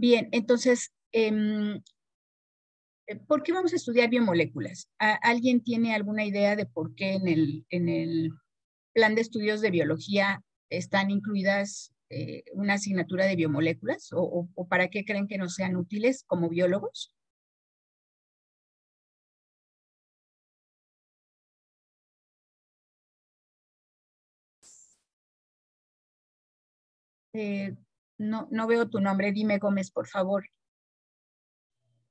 Bien, entonces, ¿por qué vamos a estudiar biomoléculas? ¿Alguien tiene alguna idea de por qué en el plan de estudios de biología están incluidas una asignatura de biomoléculas? ¿O para qué creen que nos sean útiles como biólogos? No veo tu nombre. Dime, Gómez, por favor.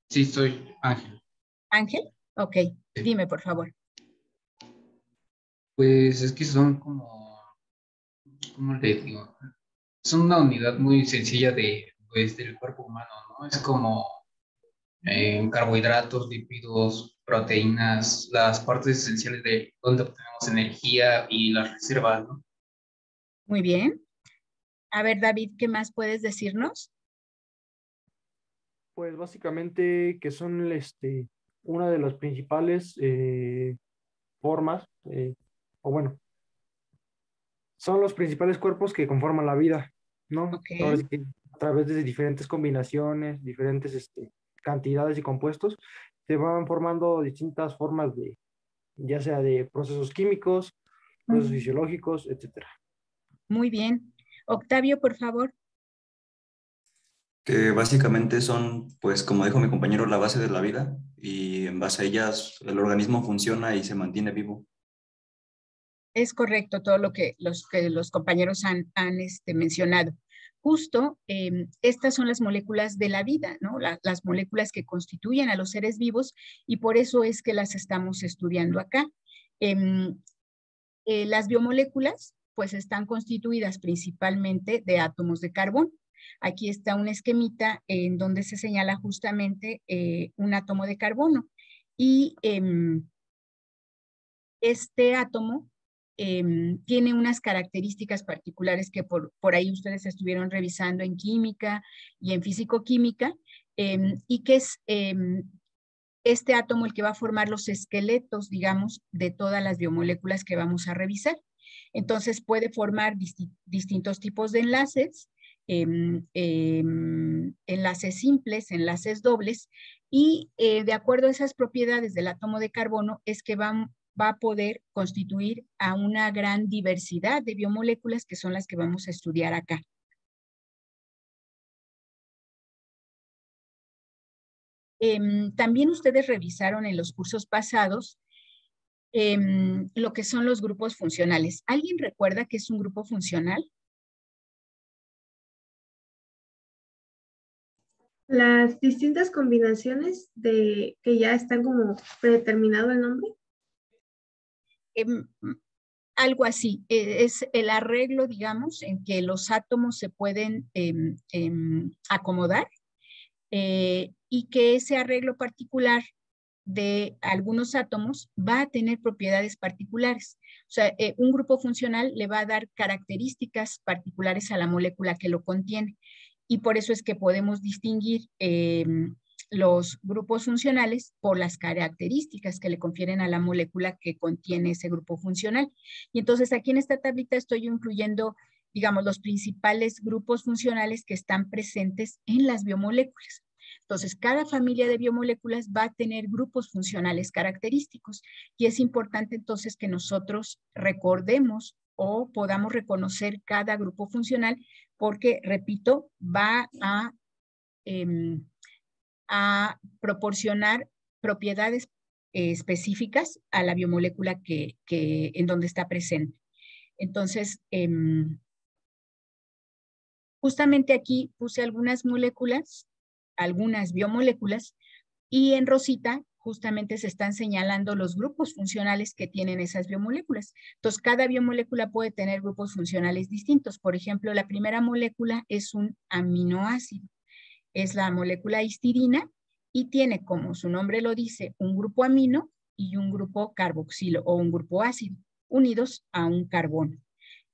Sí, soy Ángel. ¿Ángel? Ok, Sí. dime, por favor. Pues es que son como, ¿cómo le digo? Son una unidad muy sencilla pues, del cuerpo humano, ¿no? Es como carbohidratos, lípidos, proteínas, las partes esenciales de donde obtenemos energía y las reservas, ¿no? Muy bien. A ver, David, ¿qué más puedes decirnos? Pues básicamente que son una de las principales formas, o bueno, son los principales cuerpos que conforman la vida, ¿no? Ok, Ahora sí que a través de diferentes combinaciones, diferentes cantidades y compuestos, se van formando distintas formas de, ya sea de procesos químicos, procesos fisiológicos, etcétera. muy bien. Octavio, por favor. Que básicamente son, pues como dijo mi compañero, la base de la vida y en base a ellas el organismo funciona y se mantiene vivo. Es correcto todo lo que los compañeros han mencionado. Justo estas son las moléculas de la vida, ¿no? Las moléculas que constituyen a los seres vivos y por eso es que las estamos estudiando acá. Em, las biomoléculas pues están constituidas principalmente de átomos de carbón. Aquí está un esquemita en donde se señala justamente un átomo de carbono y este átomo tiene unas características particulares que por ahí ustedes estuvieron revisando en química y en físico-química, y que es este átomo el que va a formar los esqueletos, digamos, de todas las biomoléculas que vamos a revisar. Entonces puede formar distintos tipos de enlaces, enlaces simples, enlaces dobles, y de acuerdo a esas propiedades del átomo de carbono es que va a poder constituir a una gran diversidad de biomoléculas que son las que vamos a estudiar acá. También ustedes revisaron en los cursos pasados lo que son los grupos funcionales. ¿Alguien recuerda qué es un grupo funcional? Las distintas combinaciones de que ya están como predeterminado el nombre. Algo así, es el arreglo, digamos, en que los átomos se pueden acomodar y que ese arreglo particular de algunos átomos va a tener propiedades particulares. O sea, un grupo funcional le va a dar características particulares a la molécula que lo contiene. Y por eso es que podemos distinguir los grupos funcionales por las características que le confieren a la molécula que contiene ese grupo funcional. Y entonces aquí en esta tablita estoy incluyendo, digamos, los principales grupos funcionales que están presentes en las biomoléculas. Entonces, cada familia de biomoléculas va a tener grupos funcionales característicos y es importante entonces que nosotros recordemos o podamos reconocer cada grupo funcional porque, repito, va a proporcionar propiedades específicas a la biomolécula en donde está presente. Entonces, justamente aquí puse algunas moléculas, algunas biomoléculas, y en rosita justamente se están señalando los grupos funcionales que tienen esas biomoléculas. Entonces, cada biomolécula puede tener grupos funcionales distintos. Por ejemplo, la primera molécula es un aminoácido. Es la molécula histidina y tiene, como su nombre lo dice, un grupo amino y un grupo carboxilo o un grupo ácido unidos a un carbono.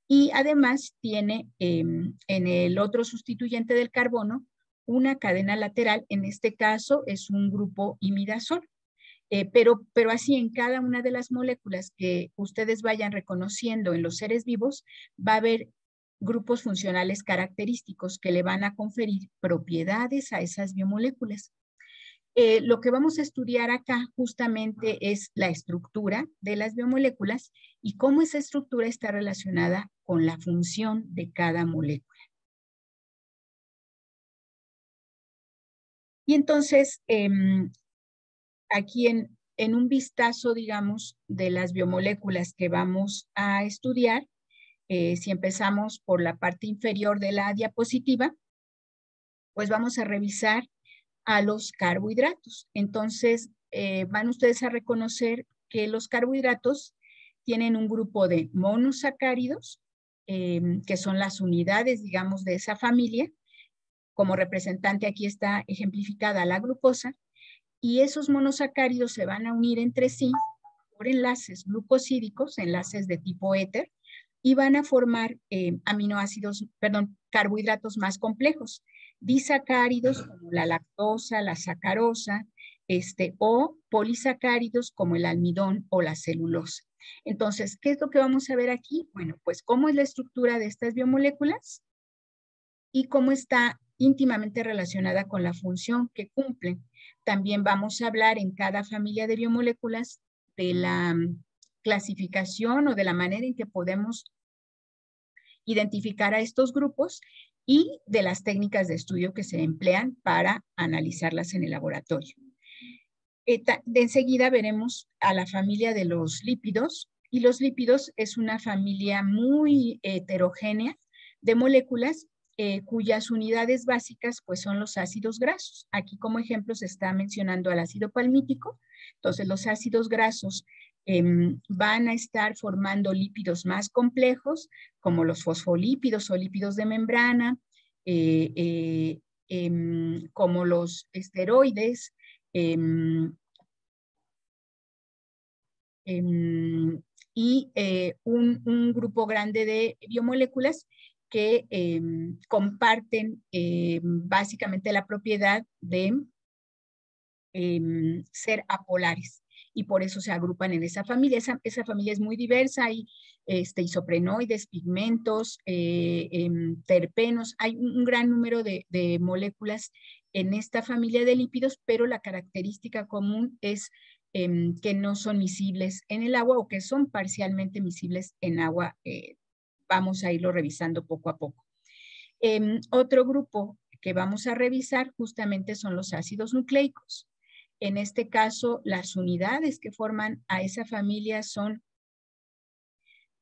Y además tiene en el otro sustituyente del carbono una cadena lateral, en este caso es un grupo imidazol. Pero así en cada una de las moléculas que ustedes vayan reconociendo en los seres vivos, va a haber grupos funcionales característicos que le van a conferir propiedades a esas biomoléculas. Lo que vamos a estudiar acá justamente es la estructura de las biomoléculas y cómo esa estructura está relacionada con la función de cada molécula. Y entonces, aquí en un vistazo, digamos, de las biomoléculas que vamos a estudiar, si empezamos por la parte inferior de la diapositiva, pues vamos a revisar a los carbohidratos. Entonces, van ustedes a reconocer que los carbohidratos tienen un grupo de monosacáridos, que son las unidades, digamos, de esa familia. Como representante aquí está ejemplificada la glucosa, y esos monosacáridos se van a unir entre sí por enlaces glucosídicos, enlaces de tipo éter, y van a formar carbohidratos más complejos, disacáridos como la lactosa, la sacarosa, o polisacáridos como el almidón o la celulosa. Entonces, ¿qué es lo que vamos a ver aquí? Bueno, pues cómo es la estructura de estas biomoléculas y cómo está íntimamente relacionada con la función que cumplen. También vamos a hablar en cada familia de biomoléculas de la clasificación o de la manera en que podemos identificar a estos grupos y de las técnicas de estudio que se emplean para analizarlas en el laboratorio. De enseguida veremos a la familia de los lípidos, y los lípidos es una familia muy heterogénea de moléculas cuyas unidades básicas pues son los ácidos grasos. Aquí como ejemplo se está mencionando al ácido palmítico. Entonces los ácidos grasos van a estar formando lípidos más complejos como los fosfolípidos o lípidos de membrana, como los esteroides, y un grupo grande de biomoléculas que comparten básicamente la propiedad de ser apolares, y por eso se agrupan en esa familia. Esa familia es muy diversa, hay isoprenoides, pigmentos, terpenos, hay un gran número de moléculas en esta familia de lípidos, pero la característica común es que no son miscibles en el agua o que son parcialmente miscibles en agua. Vamos a irlo revisando poco a poco. Otro grupo que vamos a revisar justamente son los ácidos nucleicos. En este caso, las unidades que forman a esa familia son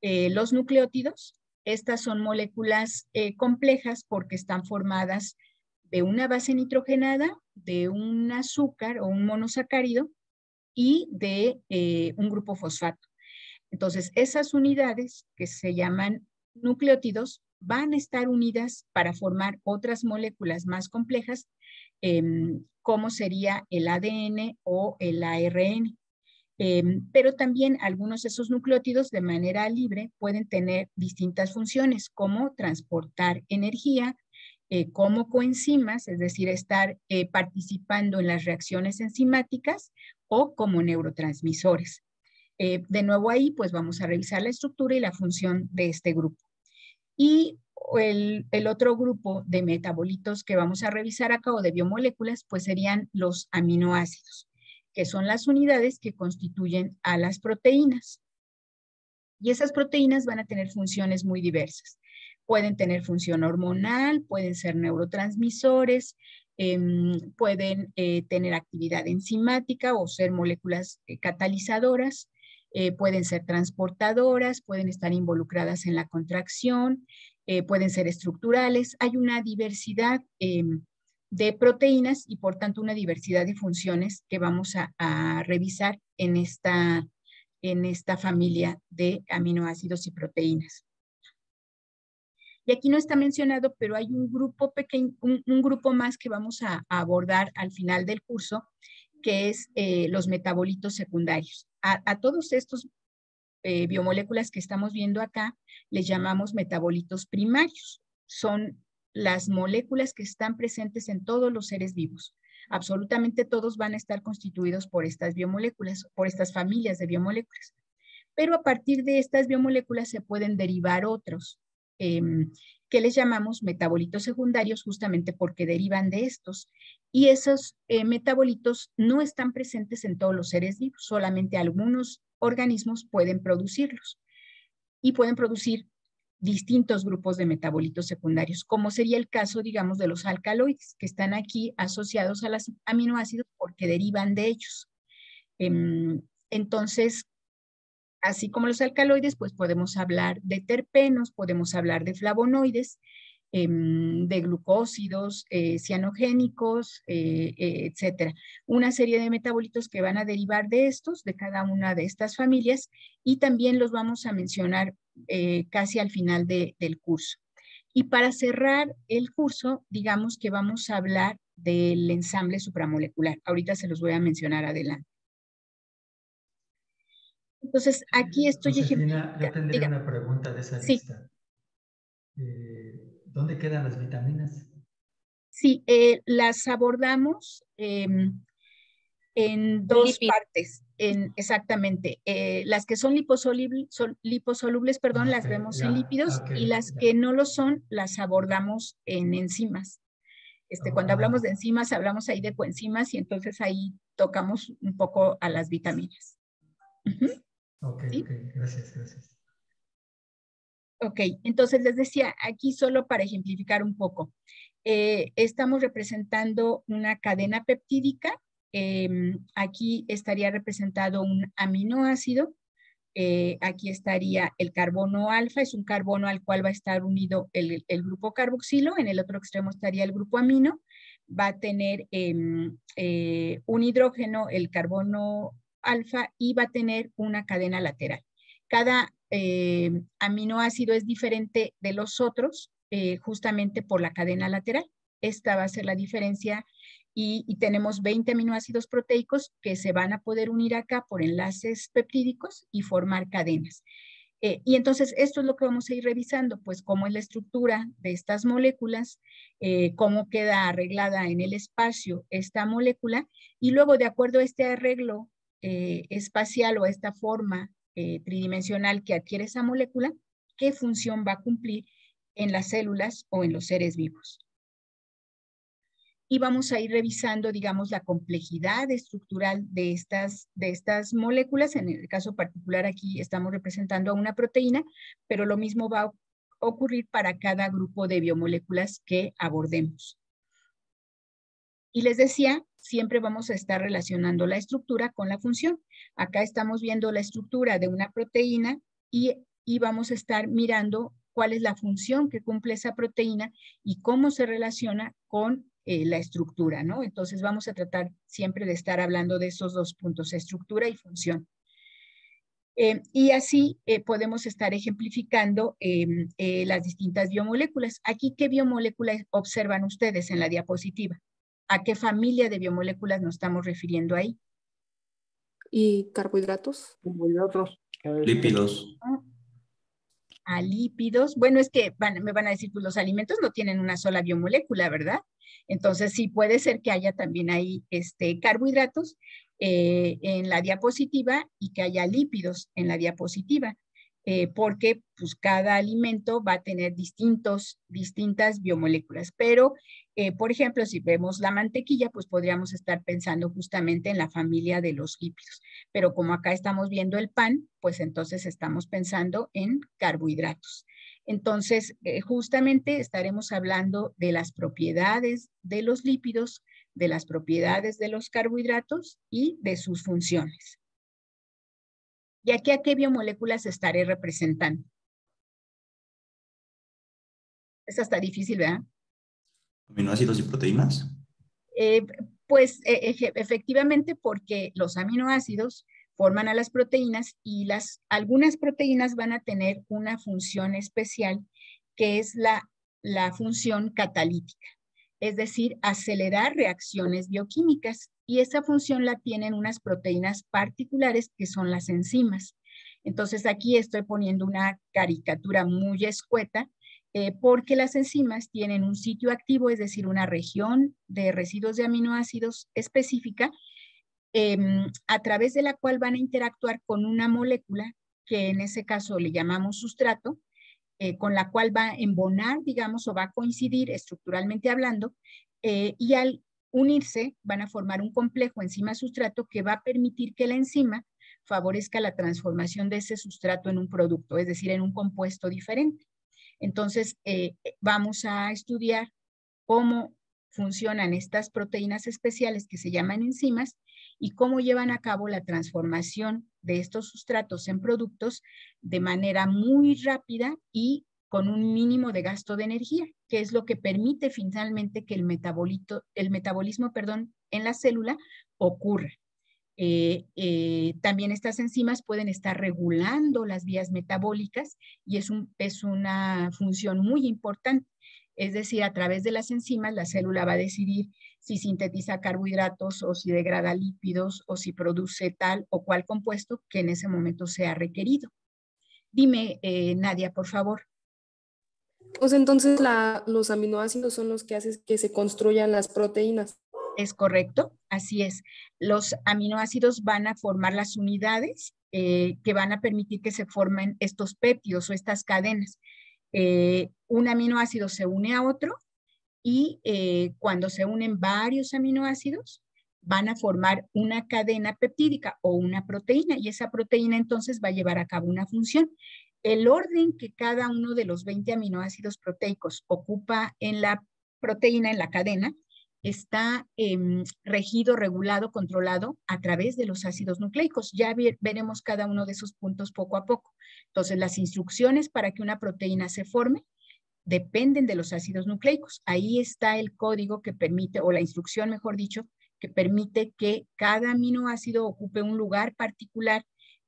los nucleótidos. Estas son moléculas complejas porque están formadas de una base nitrogenada, de un azúcar o un monosacárido y de un grupo fosfato. Entonces, esas unidades que se llaman nucleótidos van a estar unidas para formar otras moléculas más complejas, como sería el ADN o el ARN. Pero también algunos de esos nucleótidos de manera libre pueden tener distintas funciones, como transportar energía, como coenzimas, es decir, estar participando en las reacciones enzimáticas, o como neurotransmisores. De nuevo ahí, pues vamos a revisar la estructura y la función de este grupo. Y el otro grupo de metabolitos que vamos a revisar acá, o de biomoléculas, pues serían los aminoácidos, que son las unidades que constituyen a las proteínas. Y esas proteínas van a tener funciones muy diversas. Pueden tener función hormonal, pueden ser neurotransmisores, pueden tener actividad enzimática o ser moléculas catalizadoras, pueden ser transportadoras, pueden estar involucradas en la contracción, pueden ser estructurales. Hay una diversidad de proteínas y por tanto una diversidad de funciones que vamos a revisar en esta familia de aminoácidos y proteínas. Y aquí no está mencionado, pero hay un grupo pequeño, un grupo más que vamos a abordar al final del curso, que es los metabolitos secundarios. A todos estos biomoléculas que estamos viendo acá les llamamos metabolitos primarios. Son las moléculas que están presentes en todos los seres vivos. Absolutamente todos van a estar constituidos por estas biomoléculas, por estas familias de biomoléculas. Pero a partir de estas biomoléculas se pueden derivar otros que les llamamos metabolitos secundarios justamente porque derivan de estos. Y esos metabolitos no están presentes en todos los seres vivos, solamente algunos organismos pueden producirlos y pueden producir distintos grupos de metabolitos secundarios, como sería el caso, digamos, de los alcaloides, que están aquí asociados a los aminoácidos porque derivan de ellos. Entonces, así como los alcaloides, pues podemos hablar de terpenos, podemos hablar de flavonoides, de glucósidos, cianogénicos, etcétera. Una serie de metabolitos que van a derivar de estos, de cada una de estas familias, y también los vamos a mencionar casi al final del curso. Y para cerrar el curso, digamos que vamos a hablar del ensamble supramolecular. Ahorita se los voy a mencionar adelante. Entonces, aquí estoy Josefina, yo tendría Diga. una pregunta de esa Sí. lista. ¿Dónde quedan las vitaminas? Sí, las abordamos en dos partes, exactamente. Las que son liposolubles, perdón, las vemos en lípidos, y las que no lo son, las abordamos en enzimas. Cuando hablamos de enzimas, hablamos ahí de coenzimas y entonces ahí tocamos un poco a las vitaminas. Ok, ¿Sí? ok, gracias. Ok, entonces les decía, aquí solo para ejemplificar un poco, estamos representando una cadena peptídica, aquí estaría representado un aminoácido, aquí estaría el carbono alfa, es un carbono al cual va a estar unido el grupo carboxilo, en el otro extremo estaría el grupo amino, va a tener un hidrógeno, el carbono alfa, y va a tener una cadena lateral. Cada aminoácido es diferente de los otros justamente por la cadena lateral. Esta va a ser la diferencia y tenemos 20 aminoácidos proteicos que se van a poder unir acá por enlaces peptídicos y formar cadenas. Y entonces esto es lo que vamos a ir revisando, pues cómo es la estructura de estas moléculas, cómo queda arreglada en el espacio esta molécula y luego de acuerdo a este arreglo espacial o a esta forma tridimensional que adquiere esa molécula, qué función va a cumplir en las células o en los seres vivos. Y vamos a ir revisando, digamos, la complejidad estructural de estas moléculas. En el caso particular aquí estamos representando a una proteína, pero lo mismo va a ocurrir para cada grupo de biomoléculas que abordemos. Y les decía, siempre vamos a estar relacionando la estructura con la función. Acá estamos viendo la estructura de una proteína y vamos a estar mirando cuál es la función que cumple esa proteína y cómo se relaciona con la estructura, ¿no? Entonces vamos a tratar siempre de estar hablando de esos dos puntos, estructura y función. Y así podemos estar ejemplificando las distintas biomoléculas. Aquí, ¿qué biomoléculas observan ustedes en la diapositiva? ¿A qué familia de biomoléculas nos estamos refiriendo ahí? ¿Y carbohidratos? Carbohidratos. Lípidos. A lípidos. Bueno, es que me van a decir, pues los alimentos no tienen una sola biomolécula, ¿verdad? Entonces sí puede ser que haya también ahí carbohidratos en la diapositiva y que haya lípidos en la diapositiva, porque pues cada alimento va a tener distintas biomoléculas, pero por ejemplo, si vemos la mantequilla, pues podríamos estar pensando justamente en la familia de los lípidos, pero como acá estamos viendo el pan, pues entonces estamos pensando en carbohidratos. Entonces, justamente estaremos hablando de las propiedades de los lípidos, de las propiedades de los carbohidratos y de sus funciones. ¿Y aquí a qué biomoléculas estaré representando? Esa está difícil, ¿verdad? Aminoácidos y proteínas. Efectivamente, porque los aminoácidos forman a las proteínas y algunas proteínas van a tener una función especial que es la función catalítica, es decir, acelerar reacciones bioquímicas, y esa función la tienen unas proteínas particulares que son las enzimas. Entonces aquí estoy poniendo una caricatura muy escueta porque las enzimas tienen un sitio activo, es decir, una región de residuos de aminoácidos específica a través de la cual van a interactuar con una molécula que en ese caso le llamamos sustrato con la cual va a embonar, digamos, o va a coincidir estructuralmente hablando, y al unirse van a formar un complejo enzima-sustrato que va a permitir que la enzima favorezca la transformación de ese sustrato en un producto, es decir, en un compuesto diferente. Entonces, vamos a estudiar cómo funcionan estas proteínas especiales que se llaman enzimas y cómo llevan a cabo la transformación de estos sustratos en productos de manera muy rápida y con un mínimo de gasto de energía, que es lo que permite finalmente que el metabolismo, en la célula ocurra. También estas enzimas pueden estar regulando las vías metabólicas y es una función muy importante. Es decir, a través de las enzimas la célula va a decidir si sintetiza carbohidratos o si degrada lípidos o si produce tal o cual compuesto que en ese momento sea requerido. Dime, Nadia, por favor. Pues entonces los aminoácidos son los que hacen que se construyan las proteínas. Es correcto, así es. Los aminoácidos van a formar las unidades que van a permitir que se formen estos péptidos o estas cadenas. Un aminoácido se une a otro y cuando se unen varios aminoácidos van a formar una cadena peptídica o una proteína y esa proteína entonces va a llevar a cabo una función. El orden que cada uno de los 20 aminoácidos proteicos ocupa en la proteína, en la cadena, está regido, regulado, controlado a través de los ácidos nucleicos. Ya veremos cada uno de esos puntos poco a poco. Entonces, las instrucciones para que una proteína se forme dependen de los ácidos nucleicos. Ahí está el código que permite, o la instrucción, mejor dicho, que permite que cada aminoácido ocupe un lugar particular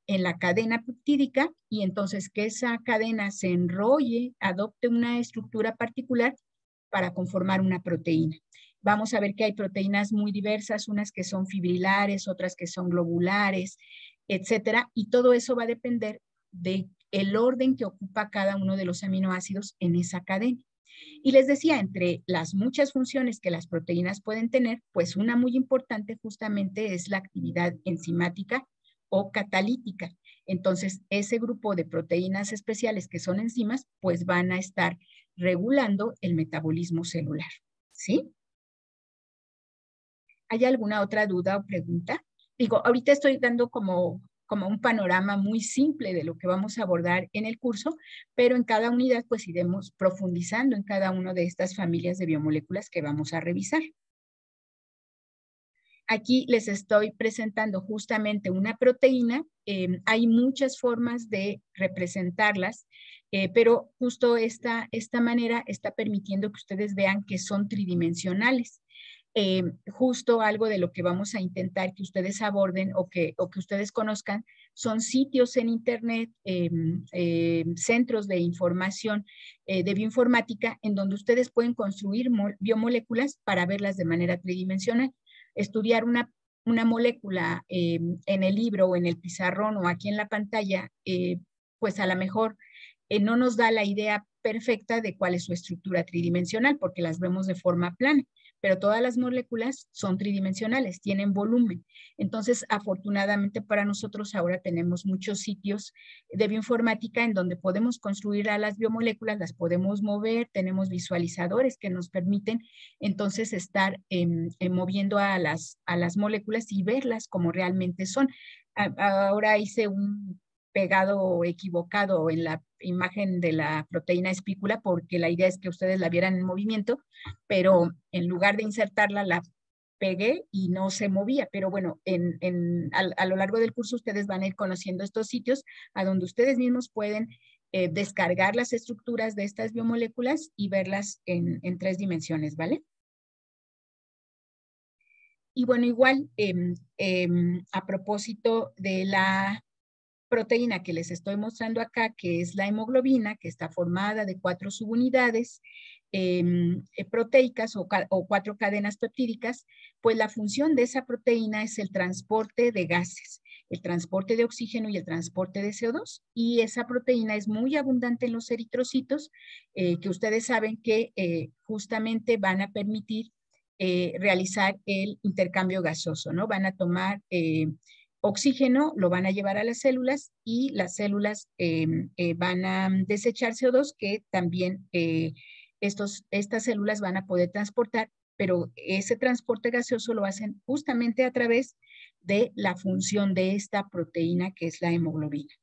en la cadena peptídica y entonces que esa cadena se enrolle, adopte una estructura particular para conformar una proteína. Vamos a ver que hay proteínas muy diversas, unas que son fibrilares, otras que son globulares, etcétera, y todo eso va a depender del orden que ocupa cada uno de los aminoácidos en esa cadena. Y les decía, entre las muchas funciones que las proteínas pueden tener, pues una muy importante justamente es la actividad enzimática o catalítica. Entonces, ese grupo de proteínas especiales que son enzimas, pues van a estar regulando el metabolismo celular, ¿sí? ¿Hay alguna otra duda o pregunta? Digo, ahorita estoy dando como un panorama muy simple de lo que vamos a abordar en el curso, pero en cada unidad pues iremos profundizando en cada una de estas familias de biomoléculas que vamos a revisar. Aquí les estoy presentando justamente una proteína. Hay muchas formas de representarlas, pero justo esta manera está permitiendo que ustedes vean que son tridimensionales. Justo algo de lo que vamos a intentar que ustedes aborden o que ustedes conozcan son sitios en internet, centros de información de bioinformática en donde ustedes pueden construir biomoléculas para verlas de manera tridimensional. Estudiar una molécula en el libro o en el pizarrón o aquí en la pantalla, pues a lo mejor no nos da la idea perfecta de cuál es su estructura tridimensional porque las vemos de forma plana, pero todas las moléculas son tridimensionales, tienen volumen. Entonces, afortunadamente para nosotros ahora tenemos muchos sitios de bioinformática en donde podemos construir a las biomoléculas, las podemos mover, tenemos visualizadores que nos permiten entonces estar moviendo a las moléculas y verlas como realmente son. Ahora hice un pegado equivocado en la imagen de la proteína espícula porque la idea es que ustedes la vieran en movimiento, pero en lugar de insertarla la pegué y no se movía, pero bueno, a lo largo del curso ustedes van a ir conociendo estos sitios a donde ustedes mismos pueden descargar las estructuras de estas biomoléculas y verlas en 3 dimensiones, ¿vale? Y bueno, igual a propósito de la proteína que les estoy mostrando acá, que es la hemoglobina, que está formada de 4 subunidades proteicas o 4 cadenas peptídicas, pues la función de esa proteína es el transporte de gases, el transporte de oxígeno y el transporte de CO2, y esa proteína es muy abundante en los eritrocitos, que ustedes saben que justamente van a permitir realizar el intercambio gaseoso, ¿no? Van a tomar oxígeno lo van a llevar a las células y las células van a desechar CO2 que también estas células van a poder transportar, pero ese transporte gaseoso lo hacen justamente a través de la función de esta proteína que es la hemoglobina.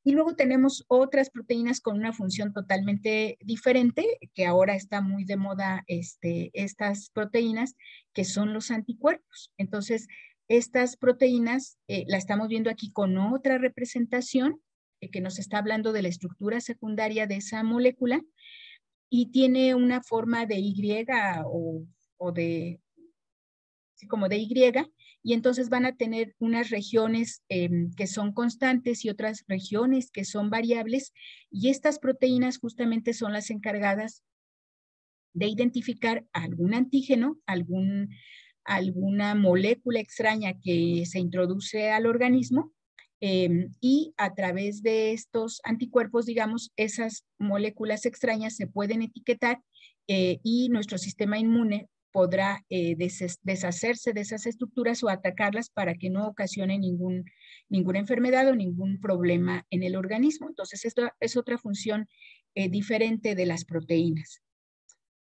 Y luego tenemos otras proteínas con una función totalmente diferente, que ahora está muy de moda estas proteínas, que son los anticuerpos. Entonces, estas proteínas la estamos viendo aquí con otra representación que nos está hablando de la estructura secundaria de esa molécula y tiene una forma de Y o de, sí, como de Y, y entonces van a tener unas regiones que son constantes y otras regiones que son variables, y estas proteínas justamente son las encargadas de identificar algún antígeno, alguna molécula extraña que se introduce al organismo, y a través de estos anticuerpos, digamos, esas moléculas extrañas se pueden etiquetar y nuestro sistema inmune podrá deshacerse de esas estructuras o atacarlas para que no ocasione ninguna enfermedad o ningún problema en el organismo. Entonces, esto es otra función diferente de las proteínas.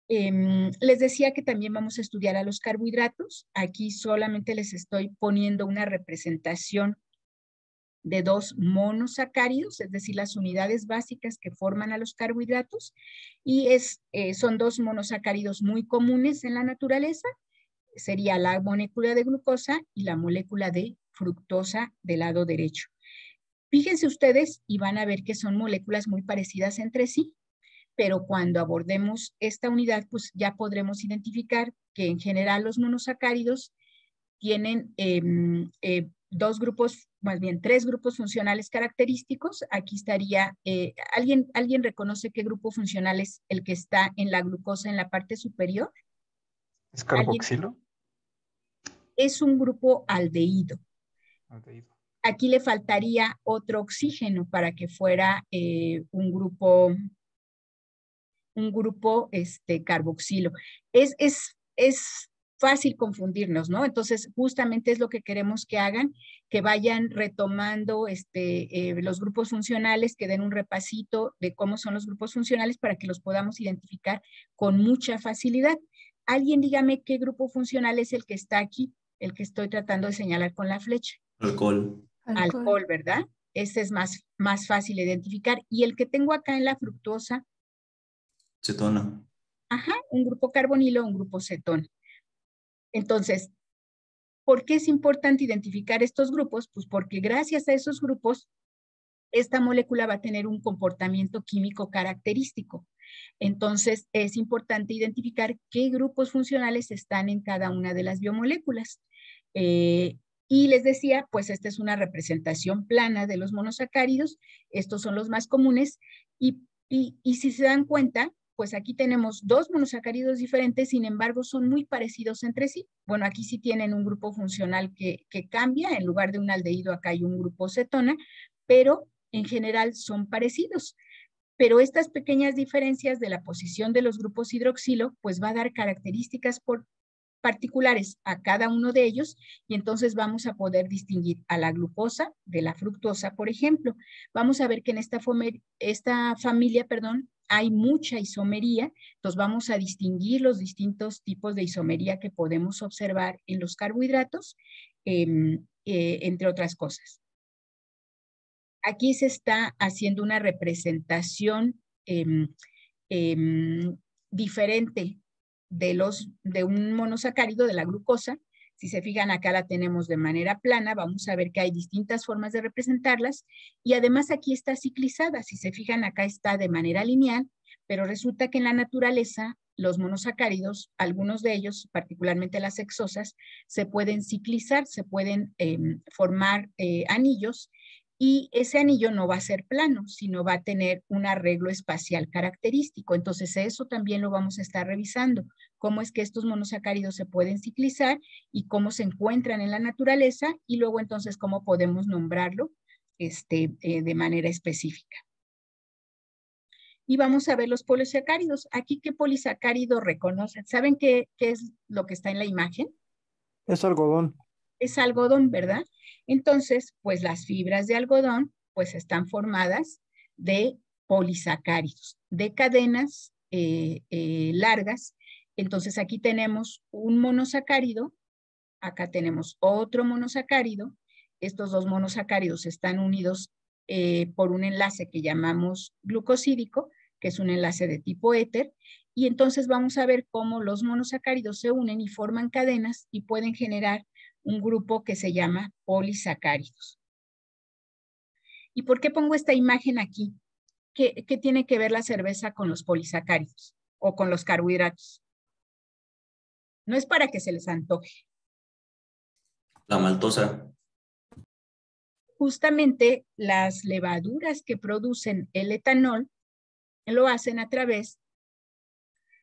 Les decía que también vamos a estudiar a los carbohidratos. Aquí solamente les estoy poniendo una representación de 2 monosacáridos, es decir, las unidades básicas que forman a los carbohidratos, y son 2 monosacáridos muy comunes en la naturaleza, sería la molécula de glucosa y la molécula de fructosa del lado derecho. Fíjense ustedes y van a ver que son moléculas muy parecidas entre sí, pero cuando abordemos esta unidad, pues ya podremos identificar que en general los monosacáridos tienen 2 grupos, más bien 3 grupos funcionales característicos. Aquí estaría, ¿alguien reconoce qué grupo funcional es el que está en la glucosa en la parte superior? ¿Es carboxilo? Es un grupo aldehído. Aldehído. Aquí le faltaría otro oxígeno para que fuera un grupo carboxilo. Es fácil confundirnos, ¿no? Entonces, justamente es lo que queremos que hagan, que vayan retomando los grupos funcionales, que den un repasito de cómo son los grupos funcionales para que los podamos identificar con mucha facilidad. Alguien dígame qué grupo funcional es el que está aquí, el que estoy tratando de señalar con la flecha. Alcohol. Alcohol, ¿verdad? Este es más fácil de identificar. Y el que tengo acá en la fructosa. Cetona. Ajá, un grupo carbonilo, un grupo cetona. Entonces, ¿por qué es importante identificar estos grupos? Pues porque gracias a esos grupos, esta molécula va a tener un comportamiento químico característico. Entonces, es importante identificar qué grupos funcionales están en cada una de las biomoléculas. Y les decía, pues esta es una representación plana de los monosacáridos. Estos son los más comunes. Y si se dan cuenta, pues aquí tenemos 2 monosacáridos diferentes, sin embargo, son muy parecidos entre sí. Bueno, aquí sí tienen un grupo funcional que cambia. En lugar de un aldehído, acá hay un grupo cetona, pero en general son parecidos. Pero estas pequeñas diferencias de la posición de los grupos hidroxilo, pues va a dar características particulares a cada uno de ellos, y entonces vamos a poder distinguir a la glucosa de la fructosa, por ejemplo. Vamos a ver que en esta familia, hay mucha isomería, entonces vamos a distinguir los distintos tipos de isomería que podemos observar en los carbohidratos, entre otras cosas. Aquí se está haciendo una representación diferente de un monosacárido, de la glucosa. Si se fijan, acá la tenemos de manera plana. Vamos a ver que hay distintas formas de representarlas, y además aquí está ciclizada. Si se fijan, acá está de manera lineal, pero resulta que en la naturaleza los monosacáridos, algunos de ellos, particularmente las hexosas, se pueden ciclizar, se pueden formar anillos, y ese anillo no va a ser plano, sino va a tener un arreglo espacial característico. Entonces, eso también lo vamos a estar revisando, cómo es que estos monosacáridos se pueden ciclizar y cómo se encuentran en la naturaleza, y luego entonces cómo podemos nombrarlo de manera específica. Y vamos a ver los polisacáridos. Aquí, ¿qué polisacárido reconocen? ¿Saben qué es lo que está en la imagen? Es algodón. es algodón, ¿verdad? Entonces, pues las fibras de algodón, pues están formadas de polisacáridos, de cadenas largas. Entonces, aquí tenemos un monosacárido, acá tenemos otro monosacárido. Estos dos monosacáridos están unidos por un enlace que llamamos glucosídico, que es un enlace de tipo éter, y entonces vamos a ver cómo los monosacáridos se unen y forman cadenas y pueden generar un grupo que se llama polisacáridos. ¿Y por qué pongo esta imagen aquí? ¿Qué tiene que ver la cerveza con los polisacáridos o con los carbohidratos? No es para que se les antoje. La maltosa. Justamente las levaduras que producen el etanol lo hacen a través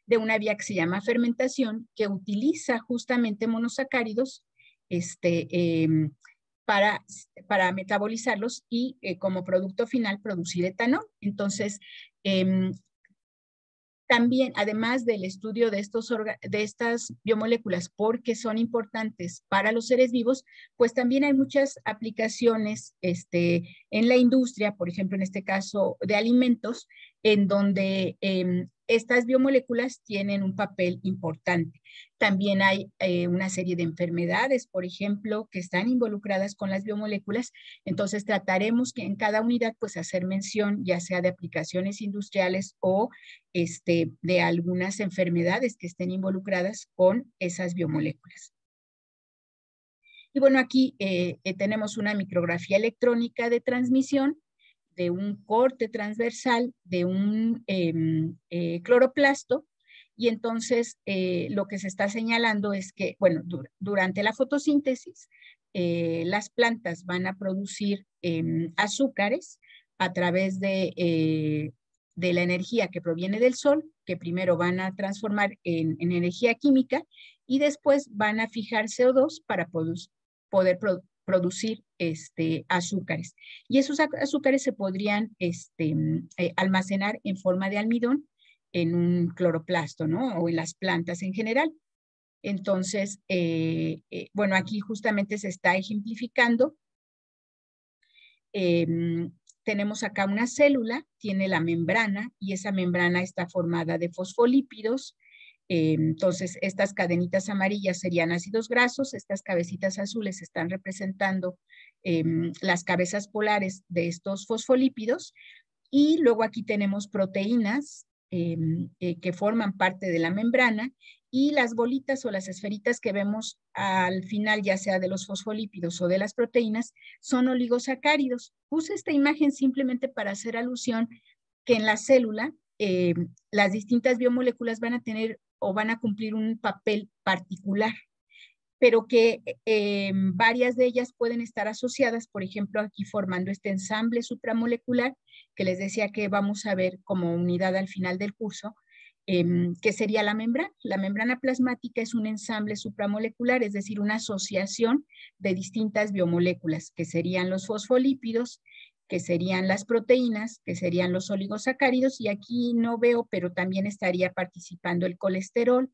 de una vía que se llama fermentación, que utiliza justamente monosacáridos para metabolizarlos y como producto final producir etanol. Entonces, también, además del estudio de estas biomoléculas, porque son importantes para los seres vivos, pues también hay muchas aplicaciones en la industria, por ejemplo, en este caso de alimentos, en donde estas biomoléculas tienen un papel importante. También hay una serie de enfermedades, por ejemplo, que están involucradas con las biomoléculas. Entonces, trataremos que en cada unidad, pues, hacer mención, ya sea de aplicaciones industriales o de algunas enfermedades que estén involucradas con esas biomoléculas. Y bueno, aquí tenemos una micrografía electrónica de transmisión de un corte transversal de un cloroplasto, y entonces lo que se está señalando es que, bueno, durante la fotosíntesis, las plantas van a producir azúcares a través de la energía que proviene del sol, que primero van a transformar en energía química y después van a fijar CO2 para poder producir azúcares. Y esos azúcares se podrían almacenar en forma de almidón en un cloroplasto, ¿no? O en las plantas en general. Entonces, bueno, aquí justamente se está ejemplificando. Tenemos acá una célula, tiene la membrana y esa membrana está formada de fosfolípidos. Entonces, estas cadenitas amarillas serían ácidos grasos, estas cabecitas azules están representando las cabezas polares de estos fosfolípidos, y luego aquí tenemos proteínas que forman parte de la membrana, y las bolitas o las esferitas que vemos al final, ya sea de los fosfolípidos o de las proteínas, son oligosacáridos. Puse esta imagen simplemente para hacer alusión que en la célula las distintas biomoléculas van a tener o van a cumplir un papel particular, pero que varias de ellas pueden estar asociadas, por ejemplo, aquí formando este ensamble supramolecular, que les decía que vamos a ver como unidad al final del curso, que sería la membrana. La membrana plasmática es un ensamble supramolecular, es decir, una asociación de distintas biomoléculas, que serían los fosfolípidos, que serían las proteínas, que serían los oligosacáridos, y aquí no veo, pero también estaría participando el colesterol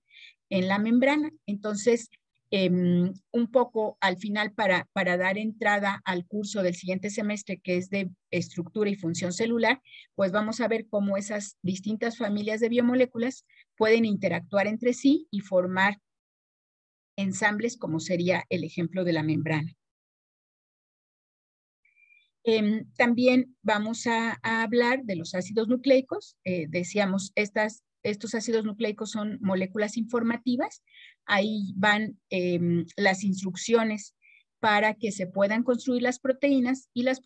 en la membrana. Entonces, un poco al final para dar entrada al curso del siguiente semestre, que es de estructura y función celular, pues vamos a ver cómo esas distintas familias de biomoléculas pueden interactuar entre sí y formar ensambles, como sería el ejemplo de la membrana. También vamos a hablar de los ácidos nucleicos. Decíamos, estos ácidos nucleicos son moléculas informativas. Ahí van las instrucciones para que se puedan construir las proteínas, y las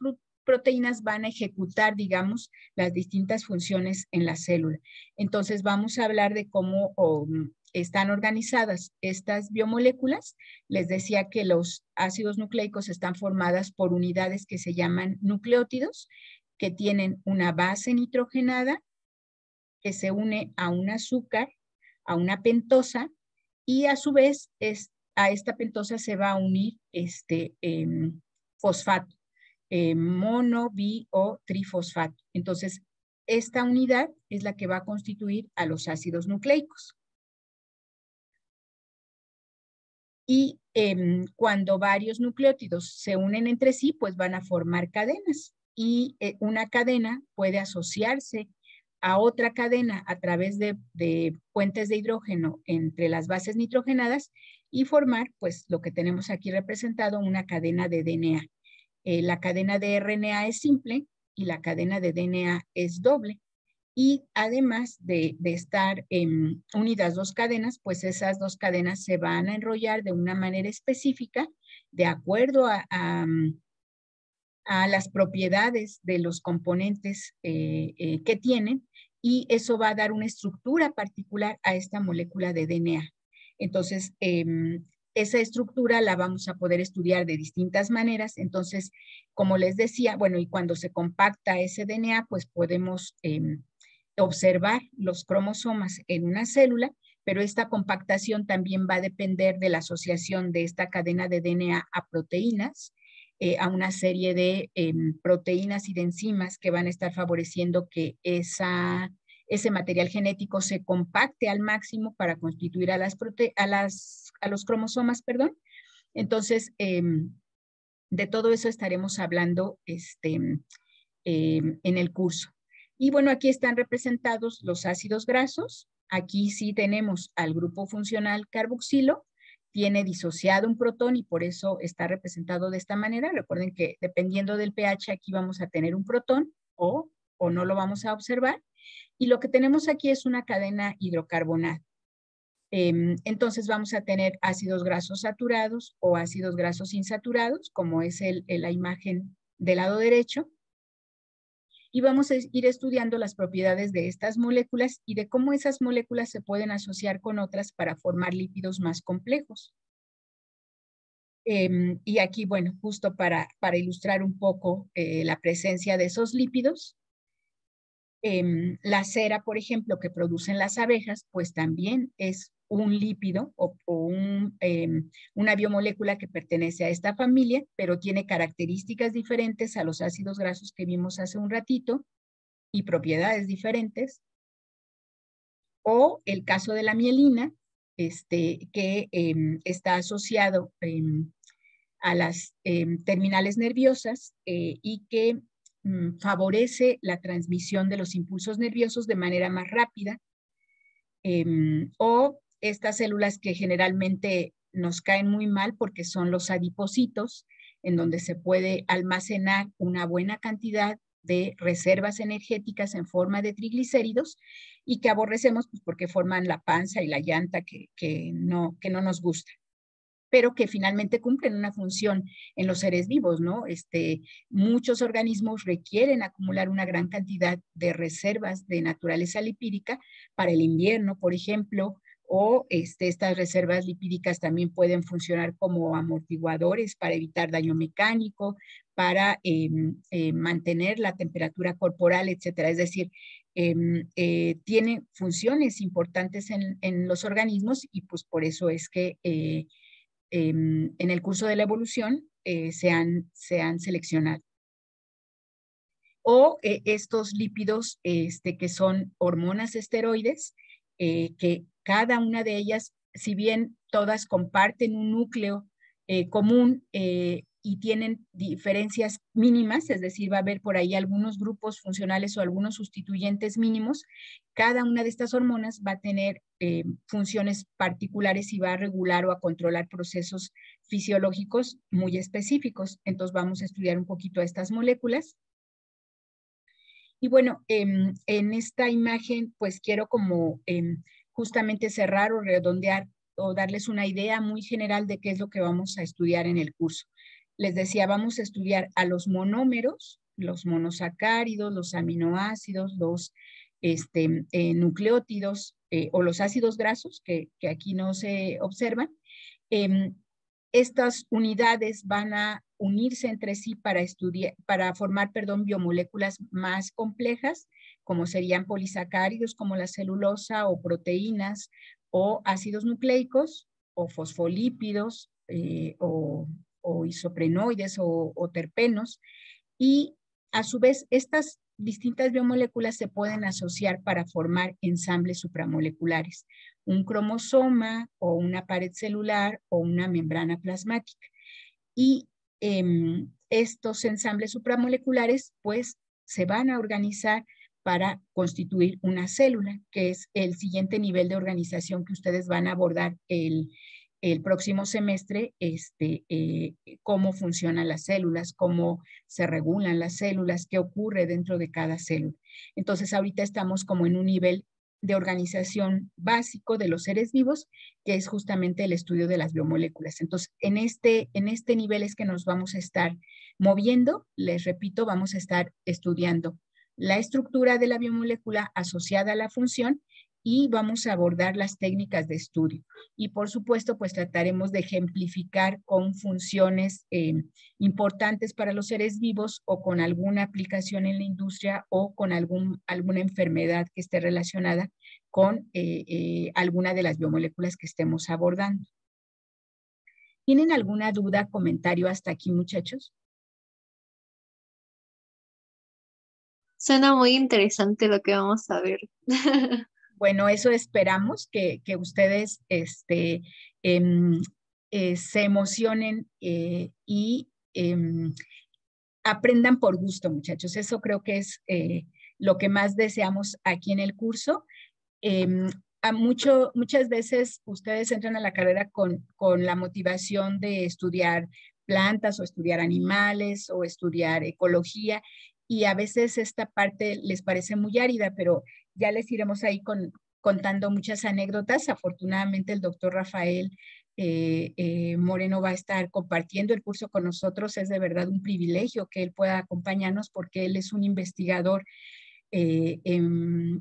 proteínas van a ejecutar, digamos, las distintas funciones en la célula. Entonces vamos a hablar de cómo están organizadas estas biomoléculas. Les decía que los ácidos nucleicos están formadas por unidades que se llaman nucleótidos, que tienen una base nitrogenada que se une a un azúcar, a una pentosa, y a su vez a esta pentosa se va a unir fosfato, mono, bi o trifosfato. Entonces, esta unidad es la que va a constituir a los ácidos nucleicos. Y cuando varios nucleótidos se unen entre sí, pues van a formar cadenas. Y una cadena puede asociarse a otra cadena a través de puentes de hidrógeno entre las bases nitrogenadas y formar, pues, lo que tenemos aquí representado, una cadena de DNA. La cadena de RNA es simple y la cadena de DNA es doble. Y además de estar unidas dos cadenas, pues esas dos cadenas se van a enrollar de una manera específica de acuerdo a las propiedades de los componentes que tienen, y eso va a dar una estructura particular a esta molécula de DNA. Entonces, esa estructura la vamos a poder estudiar de distintas maneras. Entonces, como les decía, bueno, y cuando se compacta ese DNA, pues podemos observar los cromosomas en una célula, pero esta compactación también va a depender de la asociación de esta cadena de DNA a proteínas, a una serie de proteínas y de enzimas que van a estar favoreciendo que ese material genético se compacte al máximo para constituir a los cromosomas, perdón. Entonces, de todo eso estaremos hablando en el curso. Y bueno, aquí están representados los ácidos grasos. Aquí sí tenemos al grupo funcional carboxilo, tiene disociado un protón y por eso está representado de esta manera. Recuerden que dependiendo del pH aquí vamos a tener un protón o no lo vamos a observar. Y lo que tenemos aquí es una cadena hidrocarbonada. Entonces vamos a tener ácidos grasos saturados o ácidos grasos insaturados, como es la imagen del lado derecho. Y vamos a ir estudiando las propiedades de estas moléculas y de cómo esas moléculas se pueden asociar con otras para formar lípidos más complejos. Y aquí, bueno, justo para ilustrar un poco la presencia de esos lípidos, la cera, por ejemplo, que producen las abejas, pues también es un lípido o una biomolécula que pertenece a esta familia, pero tiene características diferentes a los ácidos grasos que vimos hace un ratito y propiedades diferentes. O el caso de la mielina, que está asociado a las terminales nerviosas y que favorece la transmisión de los impulsos nerviosos de manera más rápida. O estas células que generalmente nos caen muy mal porque son los adipocitos, en donde se puede almacenar una buena cantidad de reservas energéticas en forma de triglicéridos y que aborrecemos pues, porque forman la panza y la llanta que no nos gusta, pero que finalmente cumplen una función en los seres vivos, ¿no? Muchos organismos requieren acumular una gran cantidad de reservas de naturaleza lipídica para el invierno, por ejemplo, o estas reservas lipídicas también pueden funcionar como amortiguadores para evitar daño mecánico, para mantener la temperatura corporal, etcétera. Es decir, tiene funciones importantes en los organismos y pues por eso es que en el curso de la evolución se han seleccionado. O estos lípidos que son hormonas esteroides, que cada una de ellas, si bien todas comparten un núcleo común y tienen diferencias mínimas, es decir, va a haber por ahí algunos grupos funcionales o algunos sustituyentes mínimos, cada una de estas hormonas va a tener funciones particulares y va a regular o a controlar procesos fisiológicos muy específicos. Entonces vamos a estudiar un poquito a estas moléculas. Y bueno, en esta imagen pues quiero como justamente cerrar o redondear o darles una idea muy general de qué es lo que vamos a estudiar en el curso. Les decía, vamos a estudiar a los monómeros, los monosacáridos, los aminoácidos, los nucleótidos o los ácidos grasos que aquí no se observan. Estas unidades van a unirse entre sí para formar, biomoléculas más complejas, como serían polisacáridos, como la celulosa, o proteínas, o ácidos nucleicos, o fosfolípidos, o isoprenoides, o terpenos. Y a su vez, estas distintas biomoléculas se pueden asociar para formar ensambles supramoleculares, un cromosoma o una pared celular o una membrana plasmática. Y estos ensambles supramoleculares pues se van a organizar para constituir una célula, que es el siguiente nivel de organización que ustedes van a abordar el próximo semestre, cómo funcionan las células, cómo se regulan las células, qué ocurre dentro de cada célula. Entonces, ahorita estamos como en un nivel de organización básico de los seres vivos, que es justamente el estudio de las biomoléculas. Entonces, en este nivel es que nos vamos a estar moviendo. Les repito, vamos a estar estudiando la estructura de la biomolécula asociada a la función y vamos a abordar las técnicas de estudio. Y por supuesto, pues trataremos de ejemplificar con funciones importantes para los seres vivos o con alguna aplicación en la industria o con alguna enfermedad que esté relacionada con alguna de las biomoléculas que estemos abordando. ¿Tienen alguna duda, comentario hasta aquí, muchachos? Suena muy interesante lo que vamos a ver. Bueno, eso esperamos, que ustedes se emocionen y aprendan por gusto, muchachos. Eso creo que es lo que más deseamos aquí en el curso. Muchas veces ustedes entran a la carrera con la motivación de estudiar plantas o estudiar animales o estudiar ecología, y a veces esta parte les parece muy árida, pero ya les iremos ahí contando muchas anécdotas. Afortunadamente el doctor Rafael Moreno va a estar compartiendo el curso con nosotros. Es de verdad un privilegio que él pueda acompañarnos porque él es un investigador de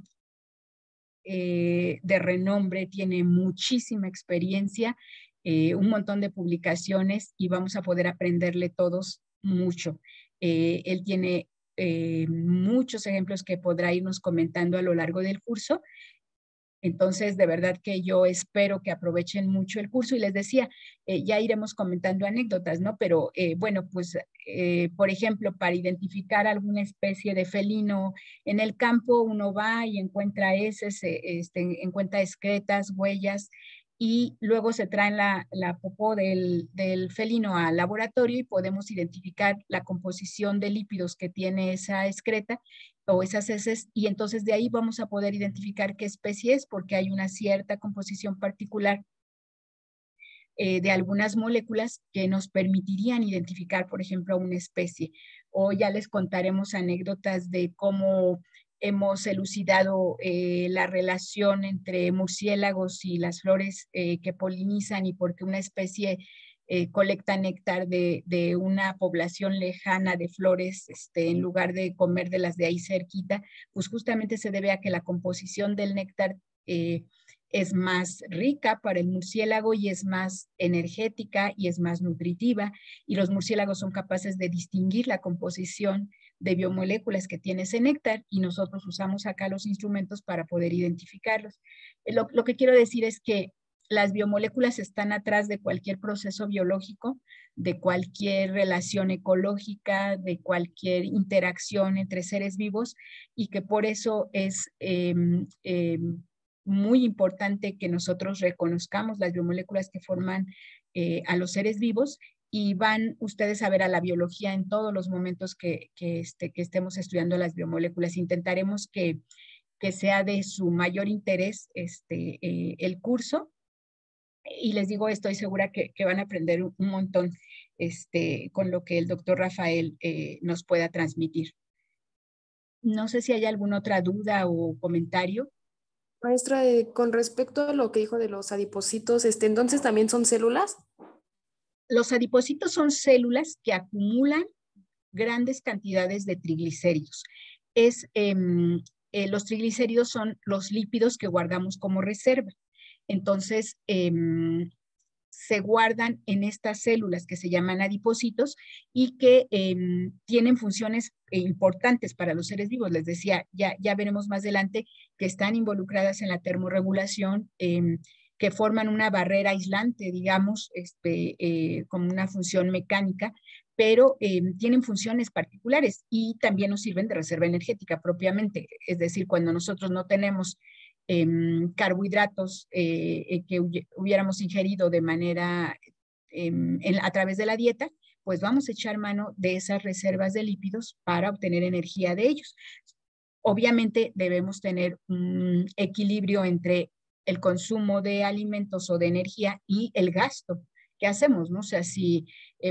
renombre, tiene muchísima experiencia, un montón de publicaciones y vamos a poder aprenderle todos mucho. Él tiene muchos ejemplos que podrá irnos comentando a lo largo del curso. Entonces, de verdad que yo espero que aprovechen mucho el curso y les decía, ya iremos comentando anécdotas, ¿no? Pero bueno, pues, por ejemplo, para identificar alguna especie de felino en el campo, uno va y encuentra heces, encuentra excretas, huellas, y luego se traen la popó del felino al laboratorio y podemos identificar la composición de lípidos que tiene esa excreta o esas heces, y entonces de ahí vamos a poder identificar qué especie es, porque hay una cierta composición particular de algunas moléculas que nos permitirían identificar, por ejemplo, una especie. O ya les contaremos anécdotas de cómo hemos elucidado la relación entre murciélagos y las flores que polinizan, y por qué una especie colecta néctar de una población lejana de flores en lugar de comer de las de ahí cerquita, pues justamente se debe a que la composición del néctar es más rica para el murciélago y es más energética y es más nutritiva, y los murciélagos son capaces de distinguir la composición de biomoléculas que tiene ese néctar, y nosotros usamos acá los instrumentos para poder identificarlos. Lo que quiero decir es que las biomoléculas están atrás de cualquier proceso biológico, de cualquier relación ecológica, de cualquier interacción entre seres vivos, y que por eso es muy importante que nosotros reconozcamos las biomoléculas que forman a los seres vivos, y van ustedes a ver a la biología en todos los momentos que estemos estudiando las biomoléculas. Intentaremos que sea de su mayor interés el curso, y les digo, estoy segura que van a aprender un montón con lo que el doctor Rafael nos pueda transmitir. No sé si hay alguna otra duda o comentario. Maestra, con respecto a lo que dijo de los adipocitos, entonces también son células. Los adipocitos son células que acumulan grandes cantidades de triglicéridos. Los triglicéridos son los lípidos que guardamos como reserva. Entonces, se guardan en estas células que se llaman adipocitos y que tienen funciones importantes para los seres vivos. Les decía, ya veremos más adelante que están involucradas en la termorregulación, que forman una barrera aislante, digamos, como una función mecánica, pero tienen funciones particulares y también nos sirven de reserva energética propiamente. Es decir, cuando nosotros no tenemos carbohidratos que hubiéramos ingerido de manera a través de la dieta, pues vamos a echar mano de esas reservas de lípidos para obtener energía de ellos. Obviamente debemos tener un equilibrio entre el consumo de alimentos o de energía y el gasto que hacemos, ¿no? O sea, si,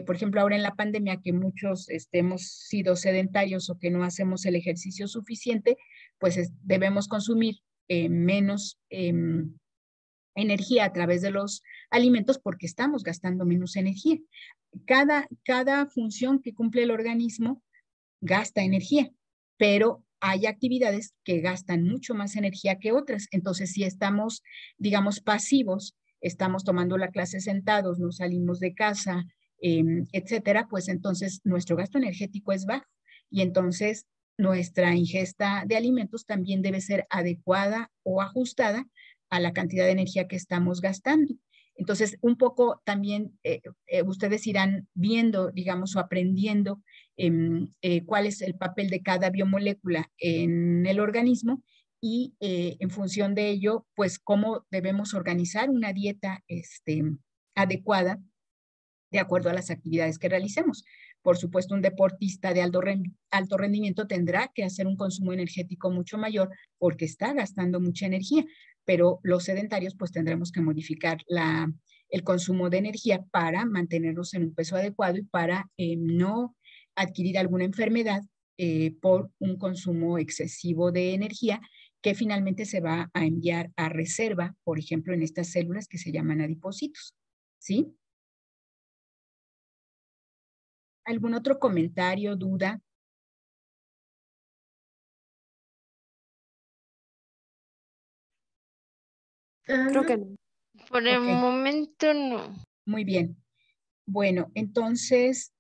por ejemplo, ahora en la pandemia que muchos hemos sido sedentarios o que no hacemos el ejercicio suficiente, pues debemos consumir menos energía a través de los alimentos porque estamos gastando menos energía. Cada función que cumple el organismo gasta energía, pero hay actividades que gastan mucho más energía que otras. Entonces, si estamos, digamos, pasivos, estamos tomando la clase sentados, no salimos de casa, etcétera, pues entonces nuestro gasto energético es bajo y entonces nuestra ingesta de alimentos también debe ser adecuada o ajustada a la cantidad de energía que estamos gastando. Entonces, un poco también ustedes irán viendo, digamos, o aprendiendo cuál es el papel de cada biomolécula en el organismo y en función de ello, pues cómo debemos organizar una dieta adecuada de acuerdo a las actividades que realicemos. Por supuesto, un deportista de alto rendimiento tendrá que hacer un consumo energético mucho mayor porque está gastando mucha energía, pero los sedentarios pues tendremos que modificar el consumo de energía para mantenernos en un peso adecuado y para no adquirir alguna enfermedad por un consumo excesivo de energía que finalmente se va a enviar a reserva, por ejemplo, en estas células que se llaman adipocitos, ¿sí? ¿Algún otro comentario, duda? Creo que no. Por el Ok, momento no. muy bien. Bueno, entonces,